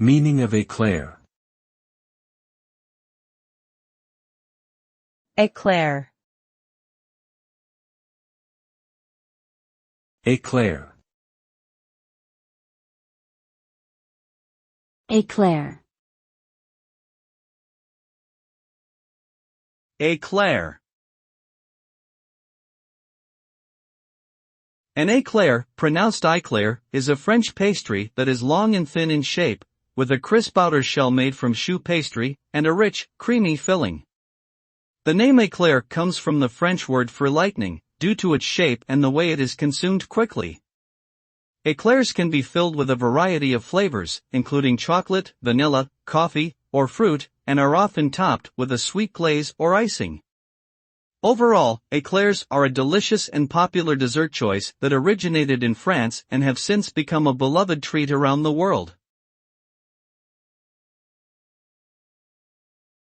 Meaning of eclair. Eclair. Eclair. Eclair. Eclair. An eclair, pronounced eclair, is a French pastry that is long and thin in shape, with a crisp outer shell made from choux pastry, and a rich, creamy filling. The name eclair comes from the French word for lightning, due to its shape and the way it is consumed quickly. Eclairs can be filled with a variety of flavors, including chocolate, vanilla, coffee, or fruit, and are often topped with a sweet glaze or icing. Overall, eclairs are a delicious and popular dessert choice that originated in France and have since become a beloved treat around the world.